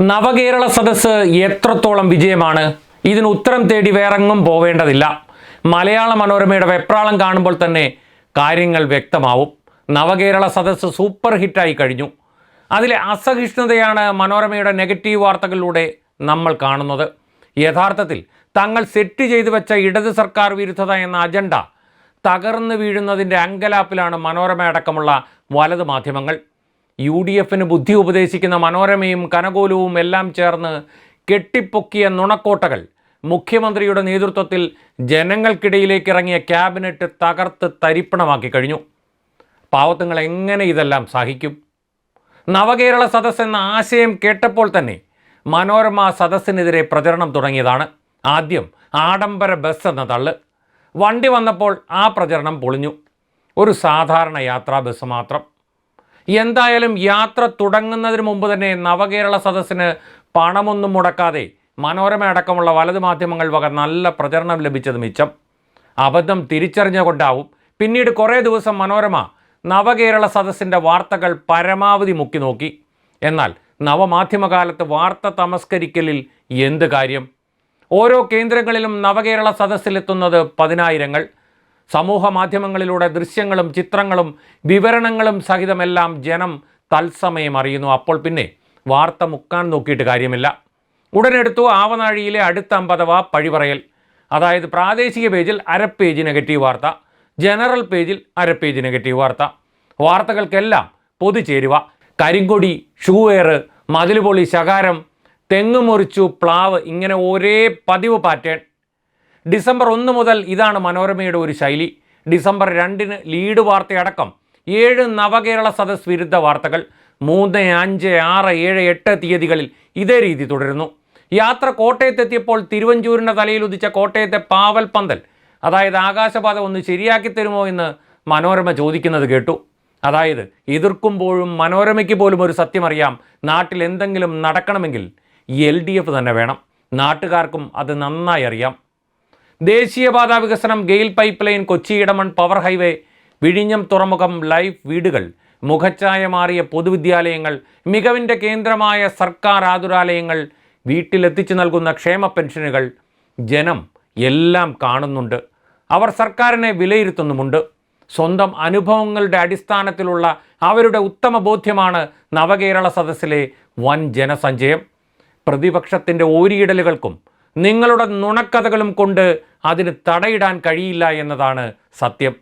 നവകേരള സദസ്സ് എത്രത്തോളം വിജയമാണ്? ഇതിന് ഉത്തരം തേടി വേറെങ്ങും പോവേണ്ടതില്ല. മലയാള മനോരമയുടെ വെപ്രാളം കാണുമ്പോൾ തന്നെ കാര്യങ്ങൾ വ്യക്തമാവും. നവകേരള സദസ്സ് സൂപ്പർ ഹിറ്റായി കഴിഞ്ഞു. അതിലെ അസഹിഷ്ണുതയാണ് മനോരമയുടെ നെഗറ്റീവ് വാർത്തകളിലൂടെ നമ്മൾ കാണുന്നത്. യഥാർത്ഥത്തിൽ തങ്ങൾ സെറ്റ് ചെയ്തു വെച്ച ഇടത് സർക്കാർ വിരുദ്ധത എന്ന അജണ്ട തകർന്നു വീഴുന്നതിൻ്റെ അങ്കലാപ്പിലാണ് മനോരമ അടക്കമുള്ള വലത് മാധ്യമങ്ങൾ. UDFന് ബുദ്ധി ഉപദേശിക്കുന്ന മനോരമയും കനകോലുവും എല്ലാം ചേർന്ന് കെട്ടിപ്പൊക്കിയ നുണക്കോട്ടകൾ മുഖ്യമന്ത്രിയുടെ നേതൃത്വത്തിൽ ജനങ്ങൾക്കിടയിലേക്ക് ഇറങ്ങിയ ക്യാബിനറ്റ് തകർത്ത് തരിപ്പണമാക്കി കഴിഞ്ഞു. പാവത്തുങ്ങൾ എങ്ങനെ ഇതെല്ലാം സഹിക്കും? നവകേരള സദസ്സ് എന്ന ആശയം കേട്ടപ്പോൾ തന്നെ മനോരമ സദസ്സിനെതിരെ പ്രചരണം തുടങ്ങിയതാണ്. ആദ്യം ആഡംബര ബസ് എന്ന തള്ള്. വണ്ടി വന്നപ്പോൾ ആ പ്രചരണം പൊളിഞ്ഞു. ഒരു സാധാരണ യാത്രാ ബസ് മാത്രം. എന്തായാലും യാത്ര തുടങ്ങുന്നതിന് മുമ്പ് തന്നെ നവകേരള സദസ്സിന് പണമൊന്നും മുടക്കാതെ മനോരമ അടക്കമുള്ള വലതു മാധ്യമങ്ങൾ വക നല്ല പ്രചരണം ലഭിച്ചത് മിച്ചം. അബദ്ധം തിരിച്ചറിഞ്ഞുകൊണ്ടാവും പിന്നീട് കുറേ ദിവസം മനോരമ നവകേരള സദസ്സിൻ്റെ വാർത്തകൾ പരമാവധി മുക്കി നോക്കി. എന്നാൽ നവമാധ്യമകാലത്ത് വാർത്ത തമസ്കരിക്കലിൽ എന്ത് കാര്യം? ഓരോ കേന്ദ്രങ്ങളിലും നവകേരള സദസ്സിലെത്തുന്നത് പതിനായിരങ്ങൾ. സമൂഹ മാധ്യമങ്ങളിലൂടെ ദൃശ്യങ്ങളും ചിത്രങ്ങളും വിവരണങ്ങളും സഹിതമെല്ലാം ജനം തത്സമയം അറിയുന്നു. അപ്പോൾ പിന്നെ വാർത്ത മുക്കാൻ നോക്കിയിട്ട് കാര്യമില്ല. ഉടനെടുത്തു ആവനാഴിയിലെ അടുത്ത അമ്പതവ പഴിപറയൽ. അതായത് പ്രാദേശിക പേജിൽ അരപ്പേജ് നെഗറ്റീവ് വാർത്ത, ജനറൽ പേജിൽ അരപ്പേജ് നെഗറ്റീവ് വാർത്ത. വാർത്തകൾക്കെല്ലാം പൊതുചേരുവ. കരിങ്കൊടി, ഷൂവെയർ, മതിലുപൊളി, ശകാരം, തെങ്ങ് മുറിച്ചു, പ്ലാവ്, ഇങ്ങനെ ഒരേ പതിവ് പാറ്റേൺ. ഡിസംബർ 1 മുതൽ ഇതാണ് മനോരമയുടെ ഒരു ശൈലി. ഡിസംബർ 2 ലീഡ് വാർത്തയടക്കം 7 നവകേരള സദസ് വിരുദ്ധ വാർത്തകൾ. 3, 5, 6, 7, 8 തീയതികളിൽ ഇതേ രീതി തുടരുന്നു. യാത്ര കോട്ടയത്തെത്തിയപ്പോൾ തിരുവഞ്ചൂരിൻ്റെ തലയിൽ ഉദിച്ച കോട്ടയത്തെ പാവൽ പന്തൽ, അതായത് ആകാശപാത ഒന്ന് ശരിയാക്കി തരുമോ എന്ന് മനോരമ ചോദിക്കുന്നത് കേട്ടു. അതായത് എതിർക്കുമ്പോഴും മനോരമയ്ക്ക് പോലും ഒരു സത്യമറിയാം. നാട്ടിൽ എന്തെങ്കിലും നടക്കണമെങ്കിൽ LDF തന്നെ വേണം. നാട്ടുകാർക്കും അത് നന്നായി അറിയാം. ദേശീയപാത വികസനം, GAIL pipe line, Kochi Edamon power highway, വിഴിഞ്ഞം തുറമുഖം, ലൈഫ് വീടുകൾ, മുഖച്ഛായ മാറിയ പൊതുവിദ്യാലയങ്ങൾ, മികവിൻ്റെ കേന്ദ്രമായ സർക്കാർ ആതുരാലയങ്ങൾ, വീട്ടിലെത്തിച്ചു നൽകുന്ന ക്ഷേമ പെൻഷനുകൾ, ജനം എല്ലാം കാണുന്നുണ്ട്. അവർ സർക്കാരിനെ വിലയിരുത്തുന്നുമുണ്ട്. സ്വന്തം അനുഭവങ്ങളുടെ അടിസ്ഥാനത്തിലുള്ള അവരുടെ ഉത്തമ ബോധ്യമാണ് നവകേരള സദസ്സിലെ വൻ ജനസഞ്ചയം. പ്രതിപക്ഷത്തിൻ്റെ ഓരിയിടലുകൾക്കും നിങ്ങളുടെ നുണക്കഥകളും കൊണ്ട് അതിന് തടയിടാൻ കഴിയില്ല എന്നതാണ് സത്യം.